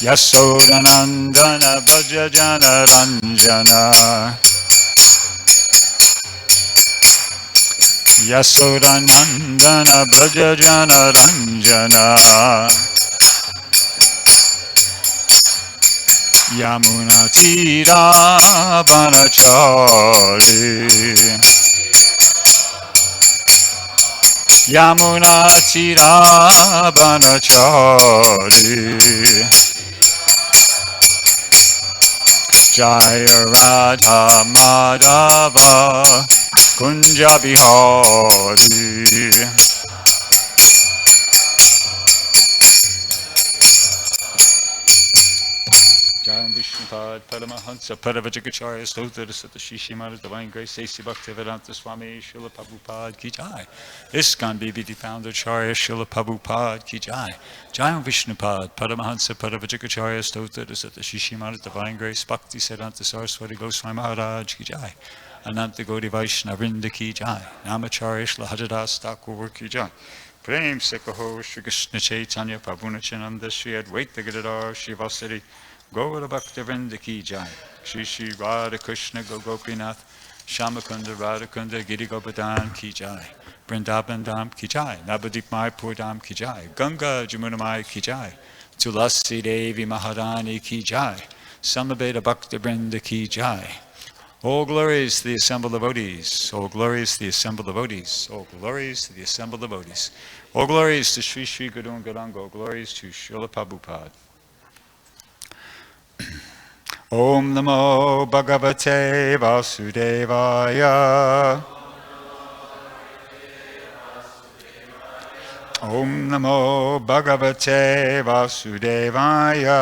Yasodanandana Bhajajana Ranjana Yasodanandana Bhajajana Ranjana Yamuna Tira Banachari Yamuna Tira Banachari Jaya Radha Madhava Kunja Bihari Jayam Vishnupad Paramahansa Paravajagacharya Stotra Satashi Shrimad Divine Grace A.C. Bhaktivedanta Swami Srila Prabhupada Ki Jai ISKCON BBD Founder Acharya Srila Prabhupada Ki Jai Jayam Vishnupad Paramahansa Paravajagacharya Stotra Satashi Shrimad Divine Grace Bhakti Siddhanta Saraswati Goswami Maharaj Ki Jai Ananta Gaudi Vaishnavrinda Ki Jai Namacharya Shri Hajadas Thakur Ki Jai Prem Sekaho Shri Krishna Chaitanya Prabhu Nityananda Shri Advaita Gadadhar Shri Vasari Gaura Bhaktivinoda Ki Jai Shri Shri Radha Krishna Gopinath Shamakunda Radhakunda Giri Govardhan Ki Jai Vrindavan Dham Ki Jai Navadip Mayapur Dham Ki Jai Ganga Jamunamai Ki Jai Tulasi Devi Maharani Ki Jai Samaveda Bhaktivinoda Ki Jai All glories to the assembled devotees. All glories to the assembled devotees. All glories to the assembled devotees. All glories to Sri Sri Guru and Gauranga. All glories to Srila Prabhupada. Om Namo Bhagavate Vasudevaya. Om Namo Bhagavate Vasudevaya.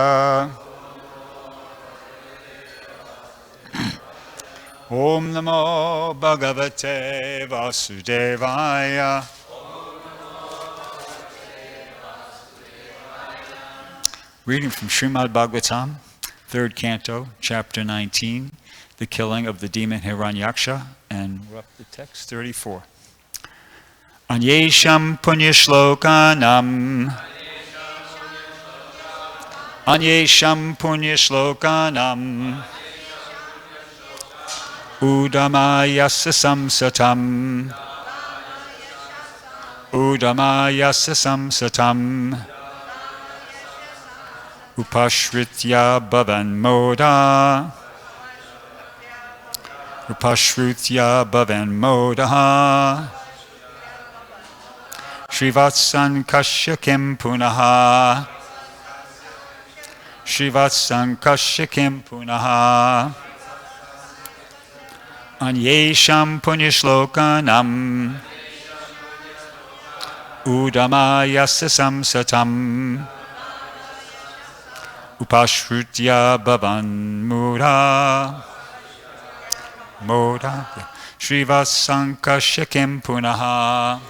Om Namo Bhagavate Vasudevaya. Reading from Srimad Bhagavatam, 3rd Canto, Chapter 19, the killing of the demon Hiranyaksha, and we're up to text 34. Anyesham punyashlokanam Anyesham punyashlokanam Udamayasa samsatam Udamayasa samsatam Upashritya bhavan moda Upashrutya bhavan modaha Shrivatsan kashyakim punaha Shrivatsan kashyakim punaha Anyesham punyashlokanam Udamayasa samsatam Upashrutya bhavan moda Shrivatsankashakim punaha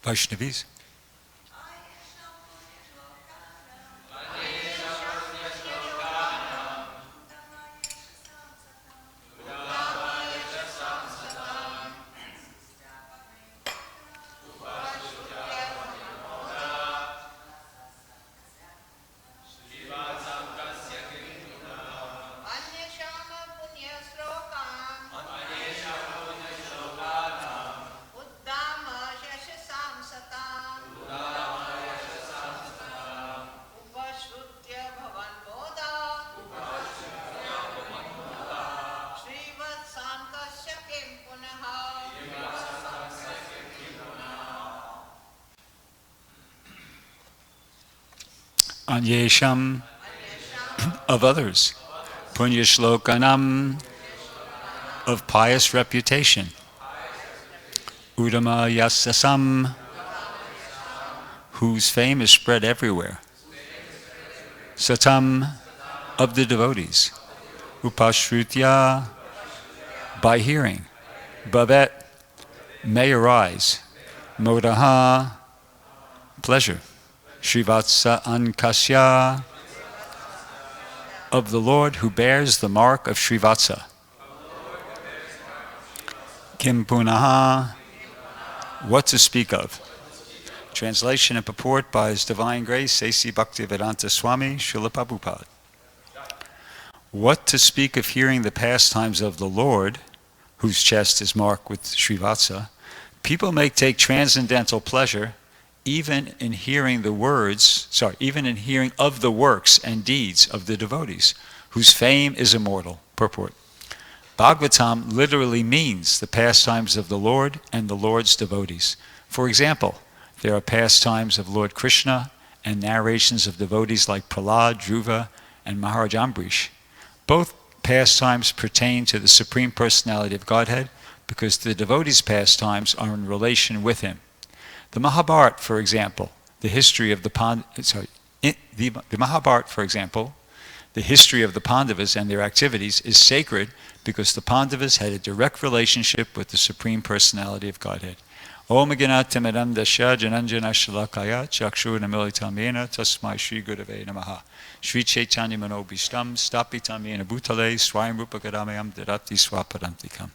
Vaishnavis. Anyesham, of others. Punya shlokanam, of pious reputation. Udama yasasam, whose fame is spread everywhere. Satam, of the devotees. Upashrutya, by hearing. Bhavet, may arise. Modaha, pleasure. Srivatsa Ankasya, of the Lord who bears the mark of Srivatsa. Kim Punaha, what to speak of. Translation and purport by His Divine Grace, A.C. Bhaktivedanta Swami, Srila Prabhupada. What to speak of hearing the pastimes of the Lord, whose chest is marked with Srivatsa, people may take transcendental pleasure even in hearing of the works and deeds of the devotees, whose fame is immortal. Purport. Bhagavatam literally means the pastimes of the Lord and the Lord's devotees. For example, there are pastimes of Lord Krishna and narrations of devotees like Prahlad, Dhruva, and Maharaj Ambrish. Both pastimes pertain to the Supreme Personality of Godhead because the devotees' pastimes are in relation with Him. The Mahabharata, for example, the history of the Pandavas and their activities is sacred because the Pandavas had a direct relationship with the Supreme Personality of Godhead. Om Ganatimidam Dasya Jananjana Shalakaya Chakshurnamilitam Yena Tasmai Shri Gurave Namaha Shri Chaitanya Manobishtam Stapitam Yena Bhutale Swayam Rupa Gadamayam Dadati Swapadantikam.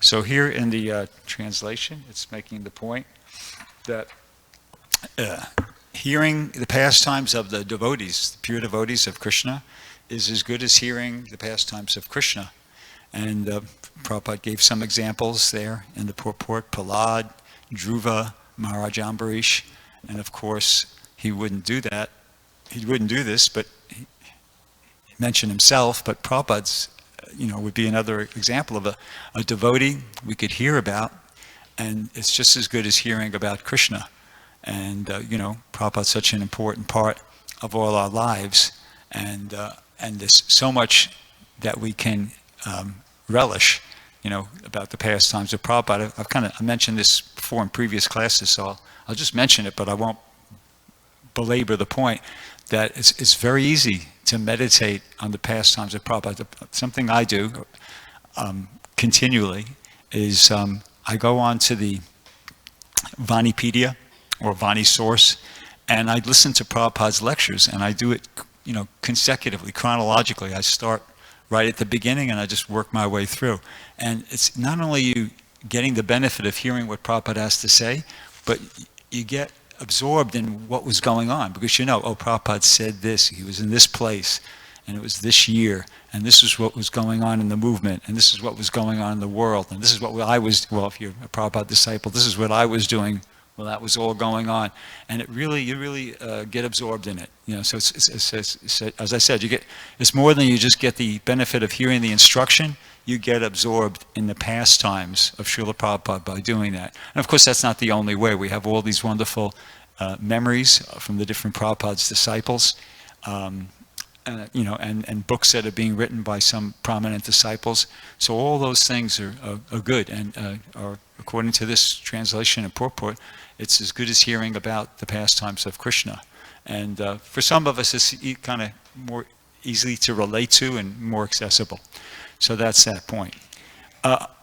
So here in the translation, it's making the point that hearing the pastimes of the devotees, the pure devotees of Krishna, is as good as hearing the pastimes of Krishna. And Prabhupada gave some examples there in the purport: Prahlad, Dhruva, Maharaj Ambarish, and of course he wouldn't do that. He wouldn't do this, but he mentioned himself. But Prabhupada's, would be another example of a devotee we could hear about, and it's just as good as hearing about Krishna. And Prabhupada's such an important part of all our lives, and there's so much that we can relish, about the pastimes of Prabhupada. I mentioned this before in previous classes, so I'll just mention it, but I won't belabor the point that it's very easy to meditate on the pastimes of Prabhupada. Something I do continually is I go on to the Vanipedia or Vani Source, and I listen to Prabhupada's lectures, and I do it, consecutively, chronologically. I start right at the beginning, and I just work my way through. And it's not only you getting the benefit of hearing what Prabhupada has to say, but you get absorbed in what was going on, because Prabhupada said this, he was in this place, and it was this year, and this is what was going on in the movement, and this is what was going on in the world, and this is what I was, if you're a Prabhupada disciple, this is what I was doing. Well, that was all going on, and you really get absorbed in it. So it's, as I said, it's more than you just get the benefit of hearing the instruction. You get absorbed in the pastimes of Srila Prabhupada by doing that. And of course, that's not the only way. We have all these wonderful memories from the different Prabhupada's disciples, and books that are being written by some prominent disciples. So all those things are good, and are, according to this translation and purport, it's as good as hearing about the pastimes of Krishna. And for some of us, it's kind of more easily to relate to and more accessible. So that's that point.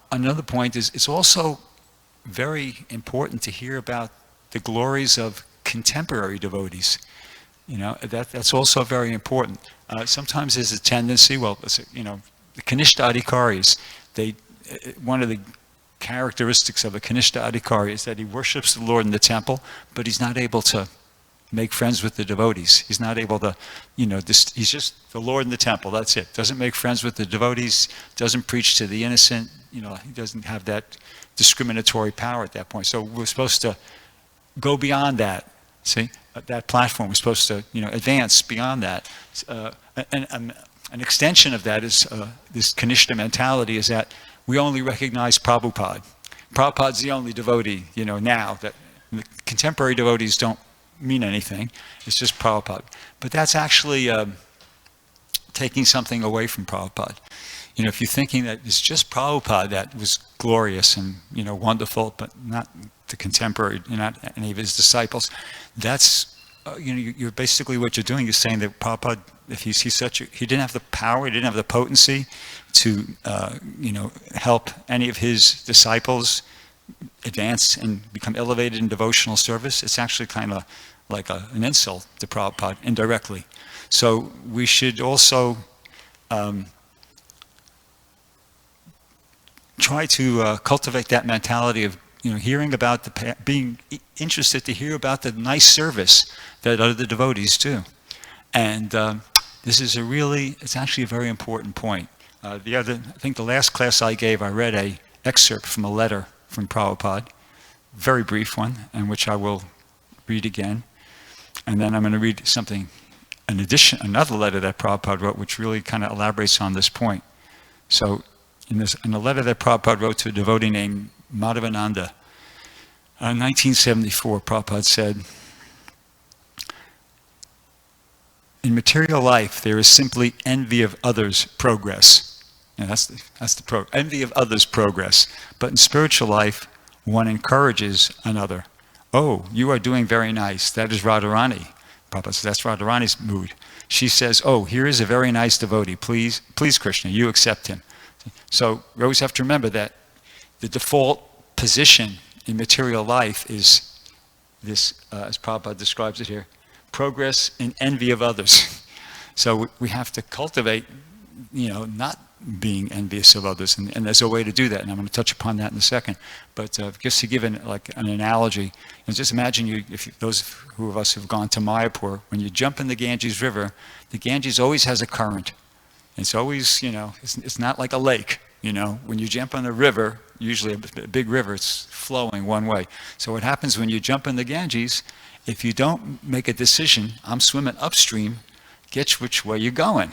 Another point is it's also very important to hear about the glories of contemporary devotees. That's also very important. Sometimes there's a tendency, the Kanishta Adhikaris, one of the characteristics of a Kanishta Adhikari is that he worships the Lord in the temple, but he's not able to make friends with the devotees. He's not able to, he's just the Lord in the temple, that's it. Doesn't make friends with the devotees, doesn't preach to the innocent, he doesn't have that discriminatory power at that point. So we're supposed to go beyond that, see? That platform, we're supposed to, advance beyond that. An extension of that is this Kanishta mentality is that we only recognize Prabhupada. Prabhupada's the only devotee, now. That the contemporary devotees don't mean anything. It's just Prabhupada. But that's actually taking something away from Prabhupada. If you're thinking that it's just Prabhupada that was glorious and, wonderful, but not the contemporary, not any of his disciples, that's, you're basically what you're doing is saying that Prabhupada, if he didn't have the power, he didn't have the potency to, help any of his disciples advance and become elevated in devotional service. It's actually kind of like an insult to Prabhupada indirectly. So we should also try to cultivate that mentality of hearing about being interested to hear about the nice service that other devotees do. And this is it's actually a very important point. I think the last class I gave, I read an excerpt from a letter from Prabhupada, very brief one, and which I will read again. And then I'm going to read another letter that Prabhupada wrote, which really kind of elaborates on this point. So in a letter that Prabhupada wrote to a devotee named Madhavananda, in 1974, Prabhupada said, "In material life, there is simply envy of others' progress." Envy of others' progress. But in spiritual life, one encourages another. "Oh, you are doing very nice. That is Radharani." Prabhupada says, that's Radharani's mood. She says, "Oh, here is a very nice devotee. Please, Krishna, you accept him." So we always have to remember that the default position in material life is this, as Prabhupada describes it here, progress in envy of others. So we have to cultivate, not being envious of others, and there's a way to do that, and I'm going to touch upon that in a second. But just to give an analogy, just imagine those of us who've gone to Mayapur, when you jump in the Ganges River, the Ganges always has a current. It's always, it's not like a lake. When you jump on the river, usually a big river, it's flowing one way. So what happens when you jump in the Ganges, if you don't make a decision, I'm swimming upstream, guess which way you're going?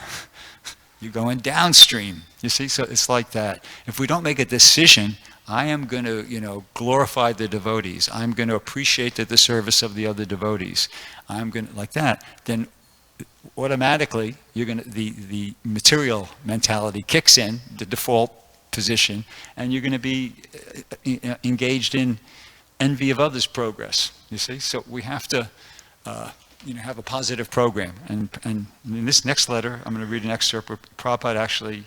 You're going downstream. You see, so it's like that. If we don't make a decision, I am going to, glorify the devotees. I'm going to appreciate the service of the other devotees. I'm going to, like that, then automatically the material mentality kicks in, the default position, and you're going to be engaged in envy of others' progress. You see, so we have to have a positive program. And in this next letter, I'm going to read an excerpt where Prabhupada actually,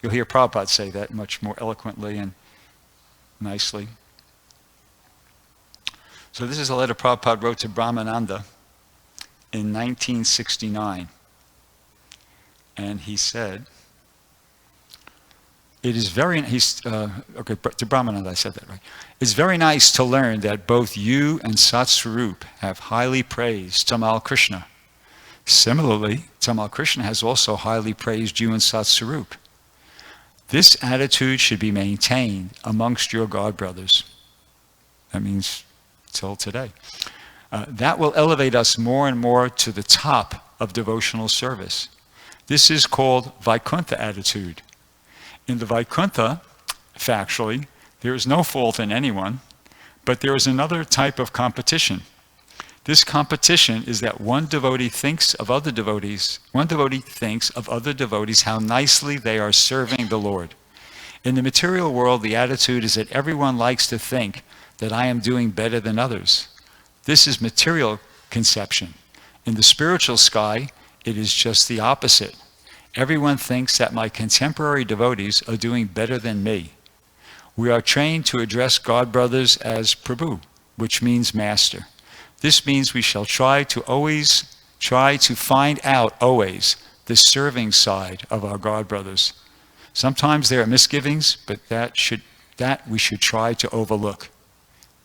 you'll hear Prabhupada say that much more eloquently and nicely. So this is a letter Prabhupada wrote to Brahmananda in 1969. And he said, to Brahmananda, I said that right. "It's very nice to learn that both you and Satsvarup have highly praised Tamal Krishna. Similarly, Tamal Krishna has also highly praised you and Satsvarup. This attitude should be maintained amongst your God brothers." That means till today. "That will elevate us more and more to the top of devotional service. This is called Vaikuntha attitude. In the Vaikuntha, factually, there is no fault in anyone, but there is another type of competition. This competition is that one devotee thinks of other devotees how nicely they are serving the Lord. In the material world, the attitude is that everyone likes to think that I am doing better than others. This is material conception. In the spiritual sky, it is just the opposite. Everyone thinks that my contemporary devotees are doing better than me. We are trained to address God brothers as Prabhu, which means master. This means we shall try to find out always the serving side of our God brothers. Sometimes there are misgivings, but that we should try to overlook.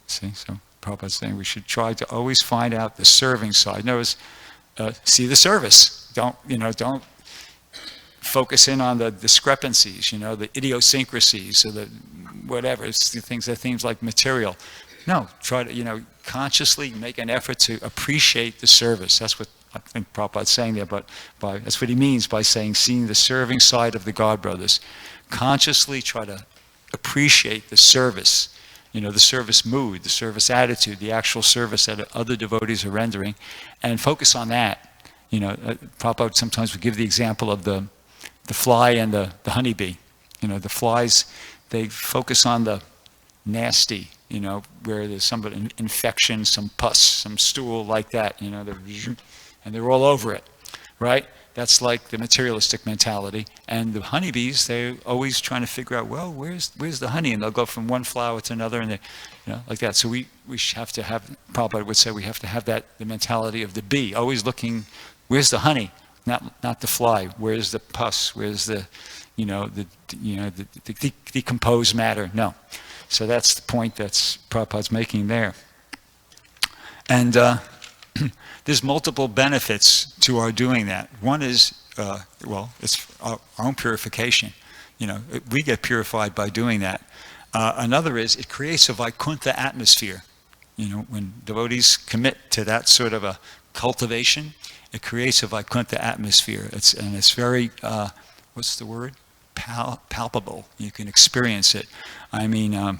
See, so Prabhupada's saying we should try to always find out the serving side. Notice, see the service. Don't focus in on the discrepancies, the idiosyncrasies, or the whatever. It's the things that seems like material. No, try to consciously make an effort to appreciate the service. That's what I think Prabhupada's saying there, but that's what he means by saying seeing the serving side of the God brothers. Consciously try to appreciate the service, the service mood, the service attitude, the actual service that other devotees are rendering, and focus on that. Prabhupada sometimes would give the example of the fly and the honeybee. The flies, they focus on the nasty, where there's some infection, some pus, some stool like that, and they're all over it, right? That's like the materialistic mentality. And the honeybees, they're always trying to figure out, well, where's the honey? And they'll go from one flower to another, and they, like that. So we have to have, Prabhupada would say, we have to have the mentality of the bee, always looking, where's the honey? Not the fly. Where's the pus? Where's the decomposed matter? No. So that's the point that's Prabhupada's making there. And there's multiple benefits to our doing that. One is, it's our own purification. We get purified by doing that. Another is it creates a Vaikuntha atmosphere. When devotees commit to that sort of a cultivation, it creates a Vaikuntha atmosphere. It's very, what's the word? Palpable. You can experience it. I mean, and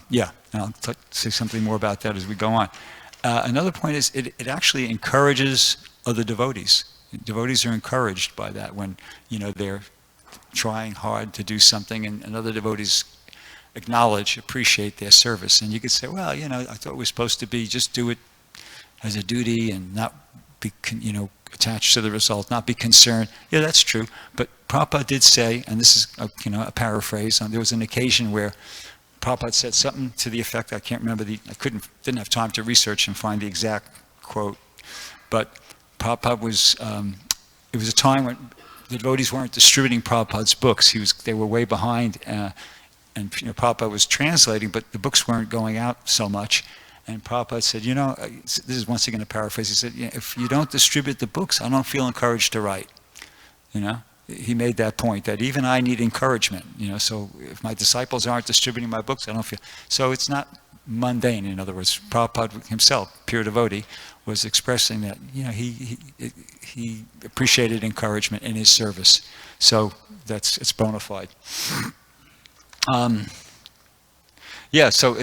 I'll say something more about that as we go on. Another point is it actually encourages other devotees. Devotees are encouraged by that when, they're trying hard to do something and other devotees appreciate their service. And you could say, well, I thought we were supposed to just do it as a duty and not be, attached to the result, not be concerned. Yeah, that's true. But Prabhupada did say, and this is a paraphrase, there was an occasion where Prabhupada said something to the effect, I can't remember didn't have time to research and find the exact quote, but Prabhupada was, it was a time when the devotees weren't distributing Prabhupada's books. They were way behind, and Prabhupada was translating, but the books weren't going out so much. And Prabhupada said, this is once again a paraphrase, he said, if you don't distribute the books, I don't feel encouraged to write. He made that point, that even I need encouragement, so if my disciples aren't distributing my books, I don't feel, so it's not mundane. In other words, Prabhupada himself, pure devotee, was expressing that, he appreciated encouragement in his service. So it's bona fide. So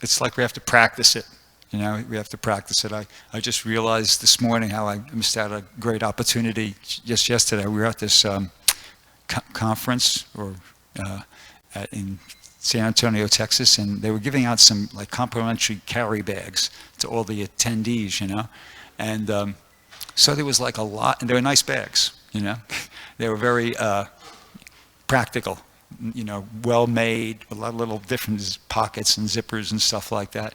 it's like we have to practice it. We have to practice it. I just realized this morning how I missed out a great opportunity just yesterday. We were at this conference in San Antonio, Texas, and they were giving out some complimentary carry bags to all the attendees, and so there was a lot, and they were nice bags, They were very practical. Well made, a lot of little different pockets and zippers and stuff like that.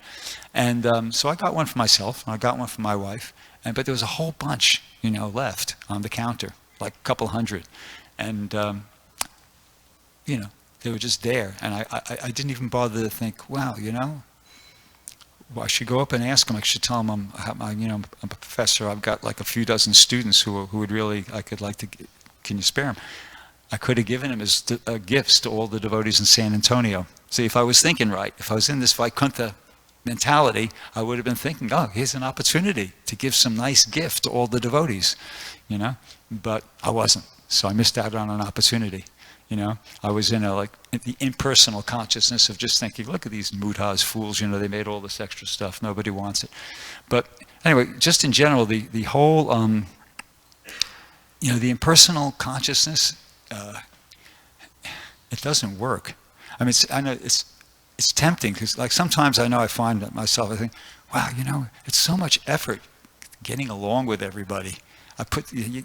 And so I got one for myself, and I got one for my wife, but there was a whole bunch, left on the counter, like a couple hundred. And, they were just there. And I didn't even bother to think, wow, well, I should go up and ask them. I should tell them I'm a professor. I've got a few dozen students who would really, can you spare them? I could have given him as gifts to all the devotees in San Antonio. See, if I was thinking right, if I was in this Vaikuntha mentality, I would have been thinking, oh, here's an opportunity to give some nice gift to all the devotees, But I wasn't, so I missed out on an opportunity, I was in the impersonal consciousness of just thinking, look at these mudhas, fools, they made all this extra stuff, nobody wants it. But anyway, just in general, the whole, the impersonal consciousness, it doesn't work. I mean, I know it's tempting because, sometimes I know I find myself. I think, wow, it's so much effort getting along with everybody. You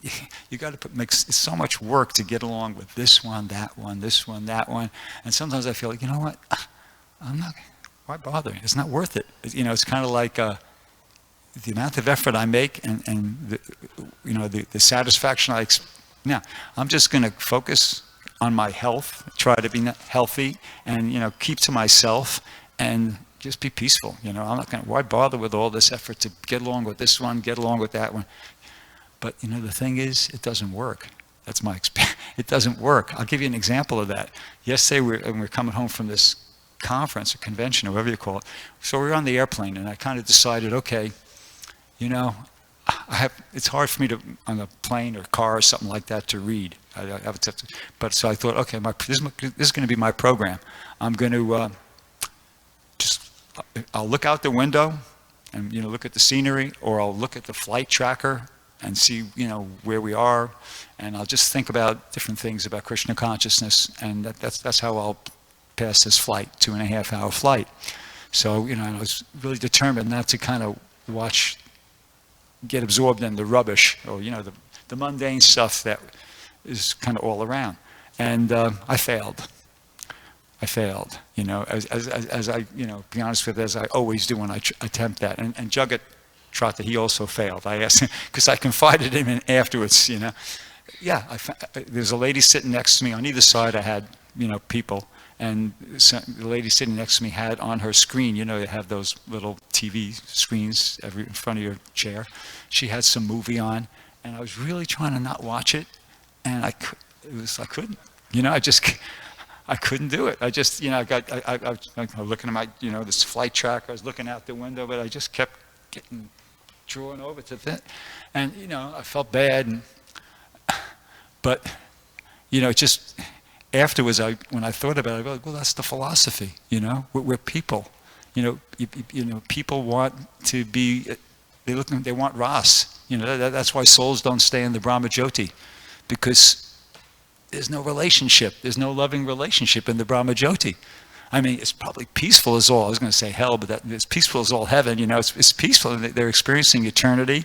got to it's so much work to get along with this one, that one, this one, that one, and sometimes I feel like, you know what, I'm not. why bother? It's not worth it. You know, it's kind of like the amount of effort I make and the, you know, the satisfaction now, I'm just going to focus on my health, try to be healthy, and, you know, keep to myself and just be peaceful. You know, I'm not going to, why bother with all this effort to get along with this one, get along with that one? But, you know, the thing is, it doesn't work. That's my experience. It doesn't work. I'll give you an example of that. Yesterday, we're coming home from this conference or convention or whatever you call it. So we were on the airplane, and I kind of decided, okay, you know, it's hard for me to, on a plane or car or something like that, to read. But so I thought, okay, this is going to be my program. I'm going to I'll look out the window and, you know, look at the scenery, or I'll look at the flight tracker and see, you know, where we are, and I'll just think about different things about Krishna consciousness, and that's how I'll pass this flight, 2.5-hour flight. So, you know, I was really determined not to kind of get absorbed in the rubbish, or, you know, the mundane stuff that is kind of all around. And I failed, you know, as I, you know, be honest with you, as I always do when I attempt that. And Jagat Trotta, he also failed. I asked him, because I confided in him afterwards, you know. Yeah, there's a lady sitting next to me. On either side I had, you know, people. And the lady sitting next to me had on her screen, you know, they have those little TV screens in front of your chair. She had some movie on, and I was really trying to not watch it, and I couldn't. You know, I couldn't do it. I just, you know, I was looking at my, you know, this flight tracker. I was looking out the window, but I just kept getting drawn over to that, and, you know, I felt bad. But, you know, just afterwards, when I thought about it, I go, well, that's the philosophy. You know, we're people. You know, you know, people want to be. They want ras. You know, that's why souls don't stay in the Brahma Jyoti, because there's no relationship. There's no loving relationship in the Brahma Jyoti. I mean, it's probably peaceful as all. I was going to say hell, but it's peaceful as all heaven. You know, it's peaceful. They're experiencing eternity.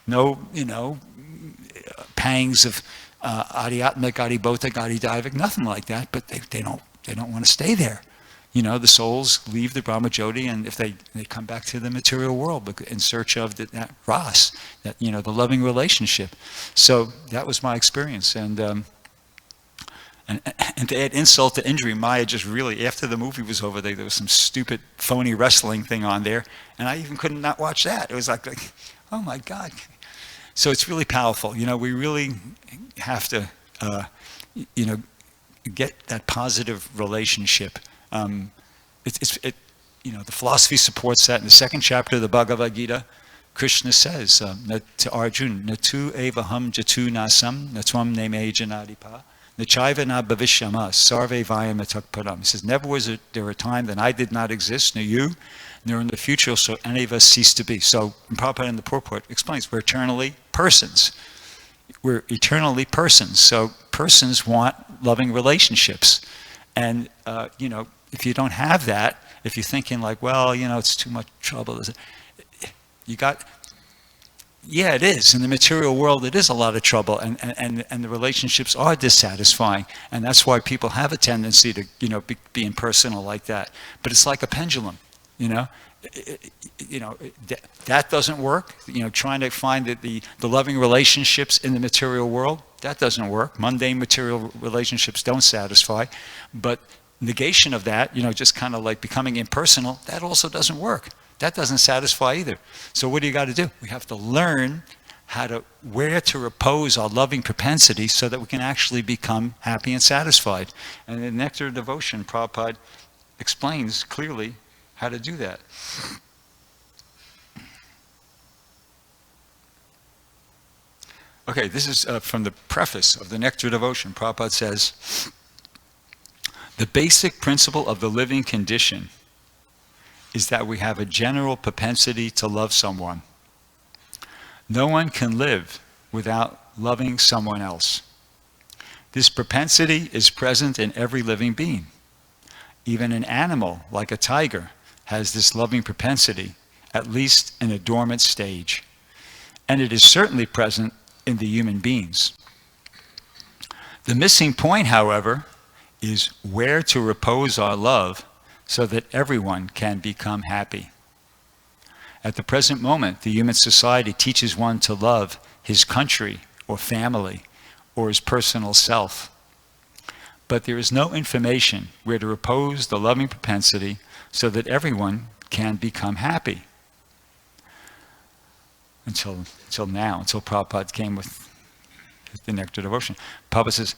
No, you know, pangs of adhyatmik, adhibhotik, adhidaivik, nothing like that. But they don't want to stay there. You know, the souls leave the Brahma Jyoti, and if they come back to the material world in search of that ras, that, you know, the loving relationship. So that was my experience, and to add insult to injury, Maya just really, after the movie was over, there was some stupid phony wrestling thing on there, and I even couldn't not watch that. It was like, oh my God. So it's really powerful. You know, we really have to, you know, get that positive relationship. You know, the philosophy supports that. In the second chapter of the Bhagavad Gita, Krishna says to Arjuna, "Natu evaham jatu nasam, natvam neme janadipa, nachaiva na bhavishyama, sarve vayam atakparam." He says, never was there a time that I did not exist, nor you, nor in the future so any of us cease to be. So Prabhupada in the purport explains, we're eternally persons. We're eternally persons. So persons want loving relationships. And, you know, if you don't have that, if you're thinking like, well, you know, it's too much trouble, yeah, it is. In the material world, it is a lot of trouble, and the relationships are dissatisfying, and that's why people have a tendency to, you know, be impersonal like that. But it's like a pendulum, you know. That doesn't work. You know, trying to find the loving relationships in the material world, that doesn't work. Mundane material relationships don't satisfy, but negation of that, you know, just kind of like becoming impersonal, that also doesn't work. That doesn't satisfy either. So what do you got to do? We have to learn where to repose our loving propensity so that we can actually become happy and satisfied. And in Nectar of Devotion, Prabhupada explains clearly how to do that. Okay, this is from the preface of the Nectar of Devotion. Prabhupada says, the basic principle of the living condition is that we have a general propensity to love someone. No one can live without loving someone else. This propensity is present in every living being. Even an animal, like a tiger, has this loving propensity, at least in a dormant stage. And it is certainly present in the human beings. The missing point, however, is where to repose our love so that everyone can become happy. At the present moment, the human society teaches one to love his country or family or his personal self. But there is no information where to repose the loving propensity so that everyone can become happy. Until now, until Prabhupada came with the Nectar Devotion. Prabhupada says,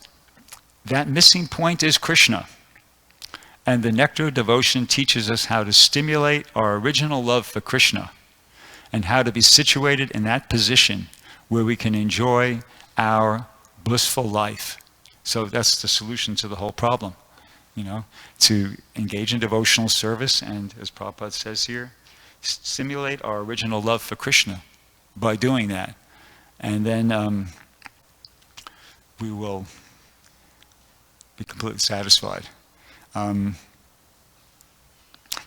that missing point is Krishna. And the Nectar Devotion teaches us how to stimulate our original love for Krishna and how to be situated in that position where we can enjoy our blissful life. So that's the solution to the whole problem, to engage in devotional service and, as Prabhupada says here, stimulate our original love for Krishna by doing that. And then we will be completely satisfied.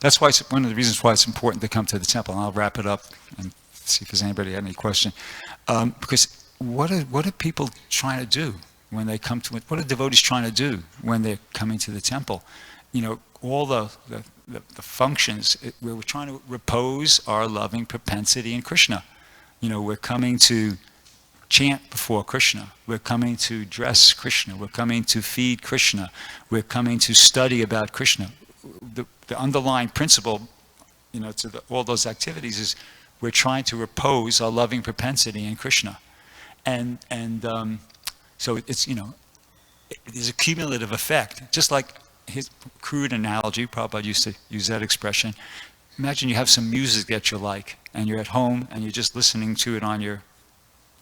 That's why it's one of the reasons why it's important to come to the temple. And I'll wrap it up and see if there's anybody had any question. Because what are people trying to do when they come to it? What are devotees trying to do when they're coming to the temple? All the functions where we're trying to repose our loving propensity in Krishna. We're coming to chant before Krishna. We're coming to dress Krishna. We're coming to feed Krishna. We're coming to study about Krishna. The underlying principle, to all those activities is we're trying to repose our loving propensity in Krishna. And so it's, there's a cumulative effect. Just like his crude analogy, Prabhupada used to use that expression. Imagine you have some music that you like, and you're at home, and you're just listening to it on your,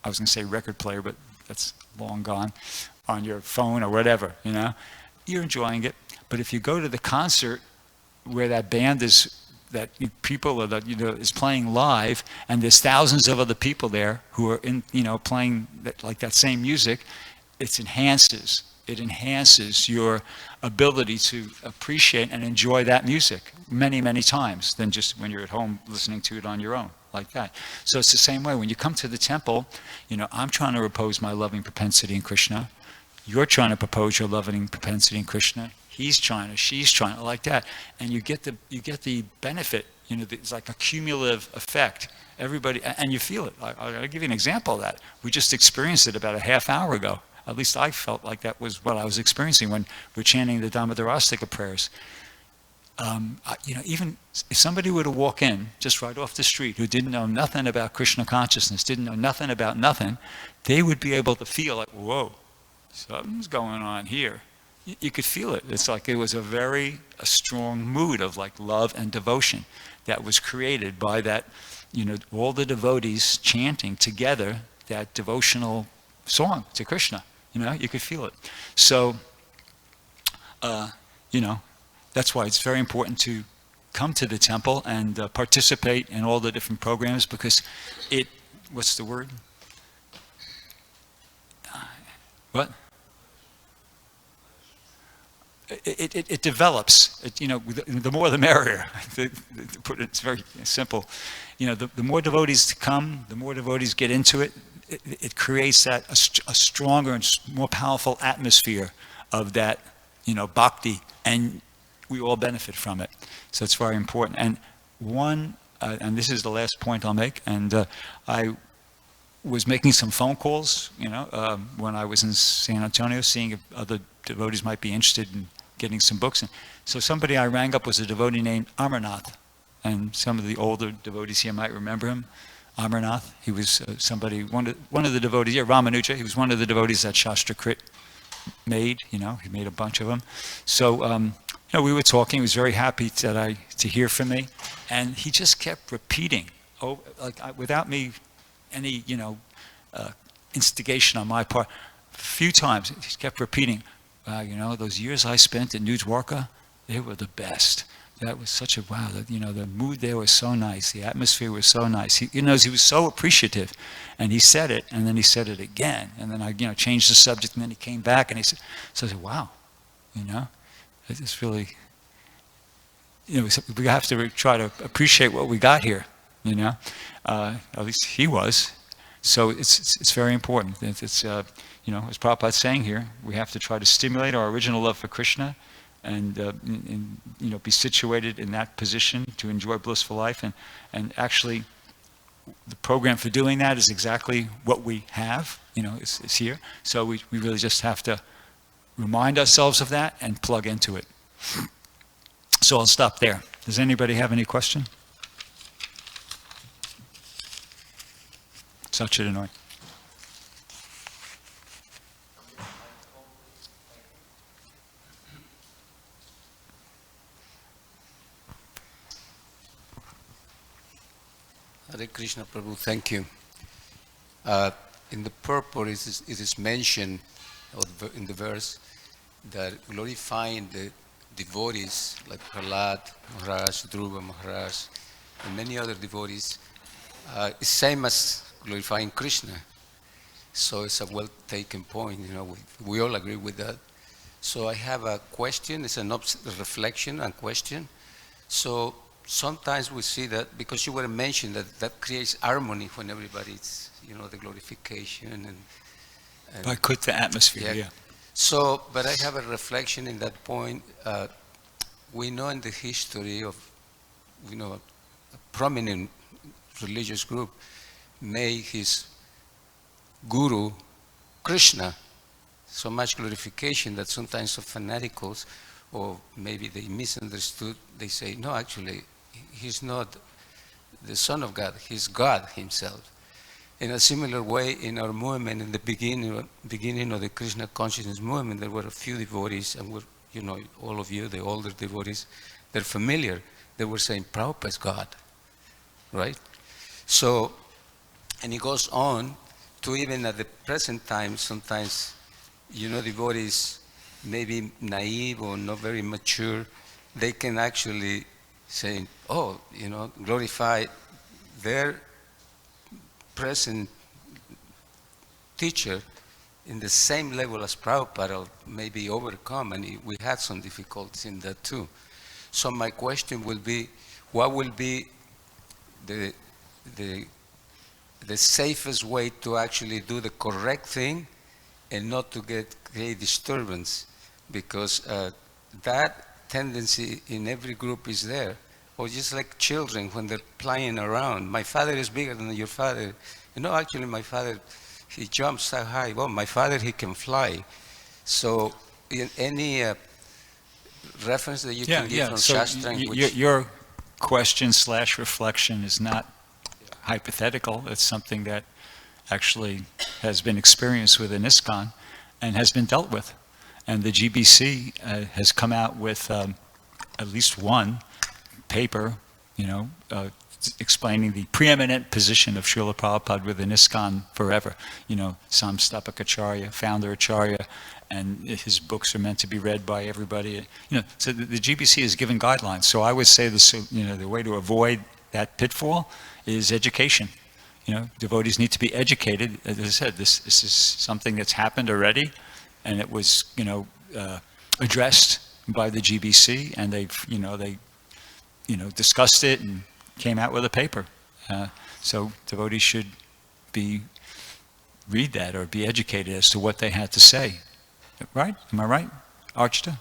I was going to say record player, but that's long gone, on your phone or whatever, You're enjoying it. But if you go to the concert where that band is, that people are, is playing live, and there's thousands of other people there who are playing that same music, it enhances your ability to appreciate and enjoy that music many, many times than just when you're at home listening to it on your own, like that. So it's the same way. When you come to the temple, I'm trying to repose my loving propensity in Krishna. You're trying to propose your loving propensity in Krishna. He's trying to, she's trying to, like that. And you get the benefit. It's like a cumulative effect. Everybody, and you feel it. I'll give you an example of that. We just experienced it about a half hour ago. At least I felt like that was what I was experiencing when we're chanting the Dhammadarastika prayers. Even if somebody were to walk in just right off the street who didn't know nothing about Krishna consciousness, didn't know nothing about nothing, they would be able to feel like, whoa, something's going on here. You could feel it. It's like it was a strong mood of like love and devotion that was created by that, all the devotees chanting together that devotional song to Krishna. You could feel it. So, that's why it's very important to come to the temple and participate in all the different programs, because what's the word? What? It develops. The more the merrier. It's very simple. The more devotees come, the more devotees get into it. It creates a stronger and more powerful atmosphere of that, bhakti, and we all benefit from it. So it's very important. And and this is the last point I'll make, and I was making some phone calls, when I was in San Antonio, seeing if other devotees might be interested in getting some books. And so somebody I rang up was a devotee named Amarnath, and some of the older devotees here might remember him. Amarnath, he was one of the devotees, Ramanuja, he was one of the devotees that Shastrakrit made, he made a bunch of them. So, we were talking, he was very happy to hear from me, and he just kept repeating, without me any, instigation on my part, a few times, he kept repeating, those years I spent in New Dwarka, they were the best. That was such a wow. The mood there was so nice. The atmosphere was so nice. He was so appreciative, and he said it, and then he said it again, and then I, changed the subject, and then he came back, and he said, so I said, wow, it's really, we have to try to appreciate what we got here, at least he was. So it's very important. It's as Prabhupada's saying here, we have to try to stimulate our original love for Krishna and be situated in that position to enjoy blissful life. And actually, the program for doing that is exactly what we have, is here. So we really just have to remind ourselves of that and plug into it. So I'll stop there. Does anybody have any question? Satchidanand. Hare Krishna Prabhu, thank you. In the purport, it is mentioned in the verse that glorifying the devotees like Prahlad Maharaj, Dhruva Maharaj, and many other devotees is same as glorifying Krishna. So it's a well-taken point. We all agree with that. So I have a question. It's a reflection and question. So sometimes we see that, because you were mentioned that creates harmony when everybody's, the glorification and By Kutta atmosphere, yeah. So, but I have a reflection in that point. We know in the history of, a prominent religious group made his guru Krishna so much glorification that sometimes some fanaticals, or maybe they misunderstood, they say, no, actually, he's not the Son of God, he's God himself. In a similar way, in our movement, in the beginning of the Krishna consciousness movement, there were a few devotees, and all of you, the older devotees, they're familiar. They were saying, Prabhupada is God, right? So, and it goes on to even at the present time, sometimes, devotees, maybe naive or not very mature, they can actually say, glorify their present teacher in the same level as Prabhupada, or maybe overcome, and we had some difficulties in that too. So my question will be, what will be the safest way to actually do the correct thing and not to create disturbance? Because that tendency in every group is there. Or just like children when they're playing around. My father is bigger than your father. Actually my father, he jumps so high. Well, my father, he can fly. So any reference that you can give from So Shastra? Your question / reflection is not hypothetical. It's something that actually has been experienced within ISKCON and has been dealt with. And the GBC has come out with at least one paper, explaining the preeminent position of Srila Prabhupada within ISKCON forever. Samstapakacharya, founder Acharya, and his books are meant to be read by everybody. So the GBC has given guidelines. So I would say the way to avoid that pitfall is education. Devotees need to be educated. As I said, this is something that's happened already, and it was addressed by the GBC, and they discussed it and came out with a paper. So devotees should read that or be educated as to what they had to say. Right? Am I right, Archita?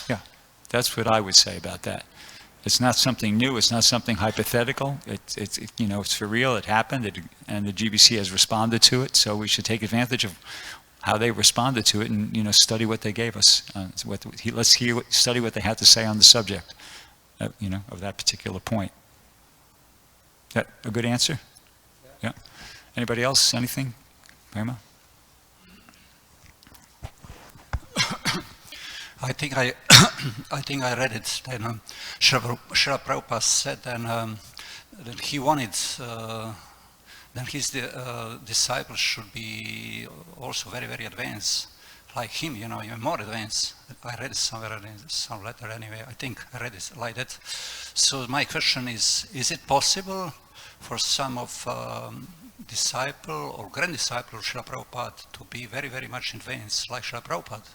Yeah. That's what I would say about that. It's not something new. It's not something hypothetical. It's for real. It happened, and the GBC has responded to it. So we should take advantage of how they responded to it and study what they gave us. Let's study what they had to say on the subject. Of that particular point. That a good answer? Yeah. Anybody else? Anything? Prema? I think I read it. Then Srila Prabhupada said, that he wanted then his disciples should be also very, very advanced, like him, even more advanced. I read it somewhere in some letter anyway. I think I read it like that. So my question is it possible for some of disciple or grand disciple of Srila Prabhupada to be very, very much advanced like Srila Prabhupada?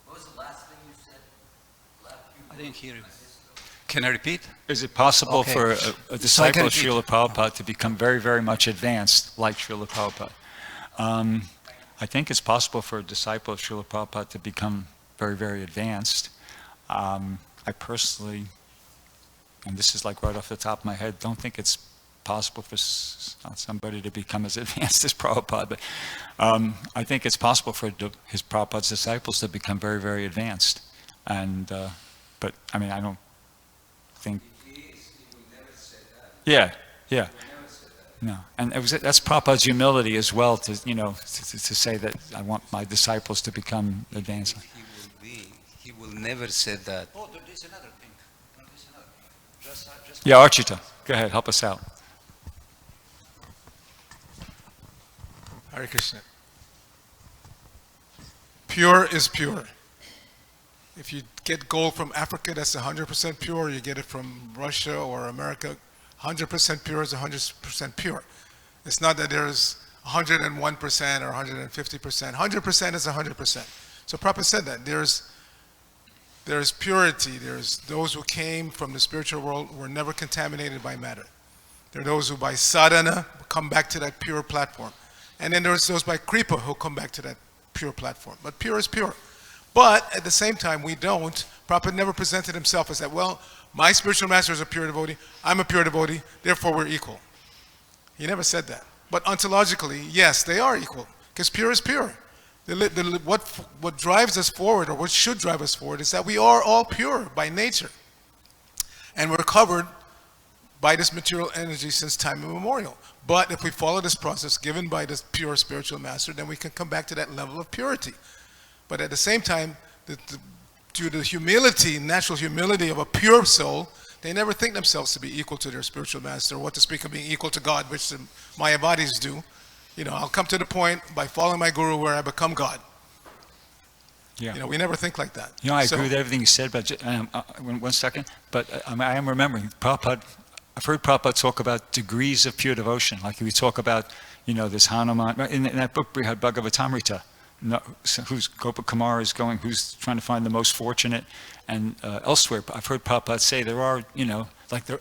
What was the last thing you said? I didn't hear you. Can I repeat? Is it possible for a disciple of Srila Prabhupada to become very, very much advanced like Srila Prabhupada? I think it's possible for a disciple of Srila Prabhupada to become very, very advanced. I personally, and this is like right off the top of my head, don't think it's possible for somebody to become as advanced as Prabhupada, but I think it's possible for his Prabhupada's disciples to become very, very advanced. And, but I mean, I don't think. Yeah, yeah. No, and that's Prabhupada's humility as well to, you know, to say that I want my disciples to become advanced. He will never say that. Oh, there's another thing. There's another thing. Just Yeah, Archita, go ahead, help us out. Hare Krishna. Pure is pure. If you get gold from Africa, that's 100% pure. You get it from Russia or America, 100% pure is 100% pure. It's not that there's 101% or 150%. 100% is 100%. So Prabhupada said that there's purity. There's those who came from the spiritual world were never contaminated by matter. There are those who by sadhana come back to that pure platform. And then there's those by kripa who come back to that pure platform. But pure is pure. But at the same time, we don't. Prabhupada never presented himself as that, well, my spiritual master is a pure devotee, I'm a pure devotee, therefore we're equal. He never said that. But ontologically, yes, they are equal, because pure is pure. What drives us forward, or what should drive us forward, is that we are all pure by nature. And we're covered by this material energy since time immemorial. But if we follow this process given by this pure spiritual master, then we can come back to that level of purity. But at the same time, due to the humility, natural humility of a pure soul, they never think themselves to be equal to their spiritual master, or what to speak of being equal to God, which the Mayavadis do. You know, I'll come to the point by following my guru where I become God. Yeah. You know, we never think like that. You know, I agree with everything you said, but 1 second. But I am remembering Prabhupada. I've heard Prabhupada talk about degrees of pure devotion, like we talk about, you know, this Hanuman in that book we had Bhagavatamrita. Who's Gopakumar is going, who's trying to find the most fortunate, and elsewhere I've heard Prabhupada say there are, you know, like the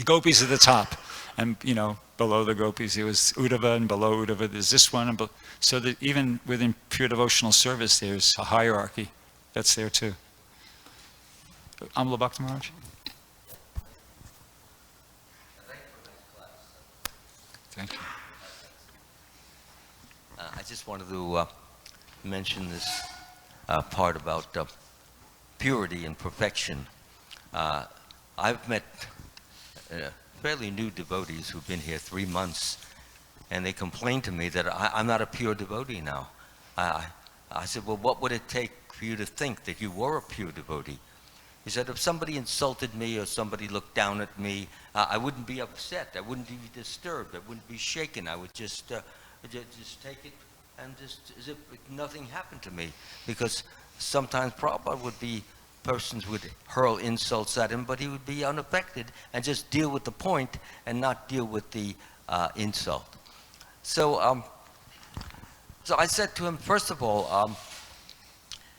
gopis at the top, and you know, below the gopis there was Uddhava, and below Uddhava there's this one, and so that even within pure devotional service there's a hierarchy that's there too. Amala Bhakti Maharaj. Thank you. I just wanted to mention this part about purity and perfection. I've met fairly new devotees who've been here 3 months, and they complain to me that I'm not a pure devotee now. I said, well, what would it take for you to think that you were a pure devotee? He said, if somebody insulted me or somebody looked down at me, I wouldn't be upset. I wouldn't be disturbed. I wouldn't be shaken. I would just take it and just as if nothing happened to me. Because sometimes Prabhupada would be, persons would hurl insults at him, but he would be unaffected and just deal with the point and not deal with the insult. So, so I said to him, first of all,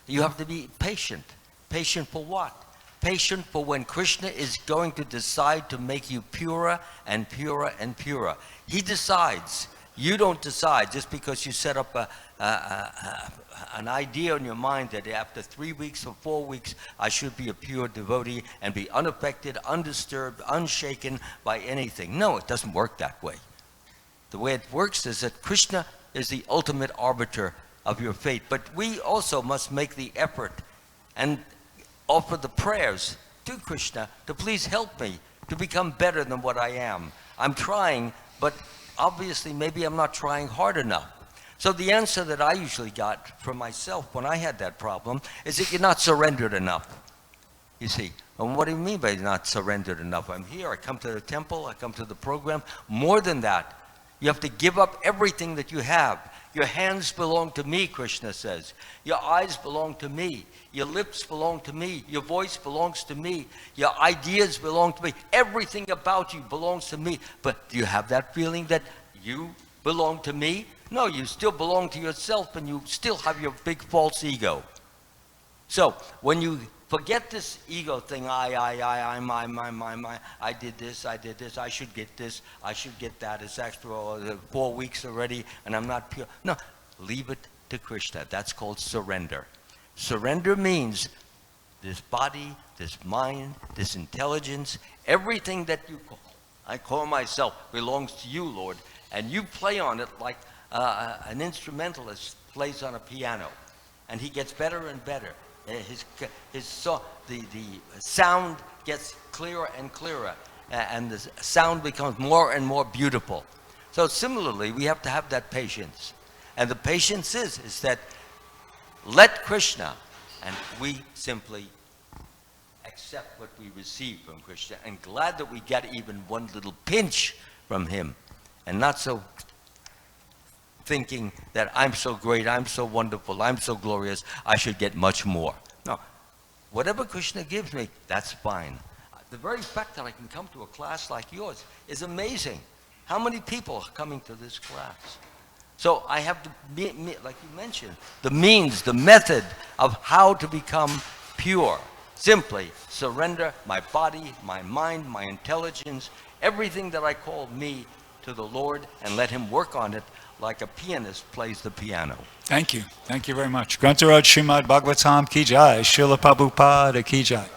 you have to be patient. Patient for what? Patient for when Krishna is going to decide to make you purer and purer and purer. He decides. You don't decide just because you set up an idea in your mind that after 3 weeks or 4 weeks I should be a pure devotee and be unaffected, undisturbed, unshaken by anything. No, it doesn't work that way. The way it works is that Krishna is the ultimate arbiter of your fate. But we also must make the effort and offer the prayers to Krishna to please help me to become better than what I am. I'm trying, but obviously maybe I'm not trying hard enough. So the answer that I usually got from myself when I had that problem is that you're not surrendered enough. You see, and what do you mean by not surrendered enough? I'm here, I come to the temple, I come to the program. More than that, you have to give up everything that you have. Your hands belong to me, Krishna says. Your eyes belong to me. Your lips belong to me. Your voice belongs to me. Your ideas belong to me. Everything about you belongs to me. But do you have that feeling that you belong to me? No, you still belong to yourself, and you still have your big false ego. So when you forget this ego thing, I did this, I should get this, I should get that, it's extra 4 weeks already, and I'm not pure. No, leave it to Krishna. That's called surrender. Surrender means this body, this mind, this intelligence, everything that you call, I call myself, belongs to you, Lord, and you play on it like an instrumentalist plays on a piano, and he gets better and better. The sound gets clearer and clearer, and the sound becomes more and more beautiful. So similarly, we have to have that patience. And the patience is that let Krishna, and we simply accept what we receive from Krishna, and glad that we get even one little pinch from him, and not so thinking that I'm so great, I'm so wonderful, I'm so glorious, I should get much more. No, whatever Krishna gives me, that's fine. The very fact that I can come to a class like yours is amazing. How many people are coming to this class? So I have to, like you mentioned, the means, the method of how to become pure. Simply surrender my body, my mind, my intelligence, everything that I call me to the Lord, and let him work on it like a pianist plays the piano. Thank you. Thank you very much. Grantaraj Srimad Bhagavatam Ki Jai. Srila Prabhupada Ki Jai.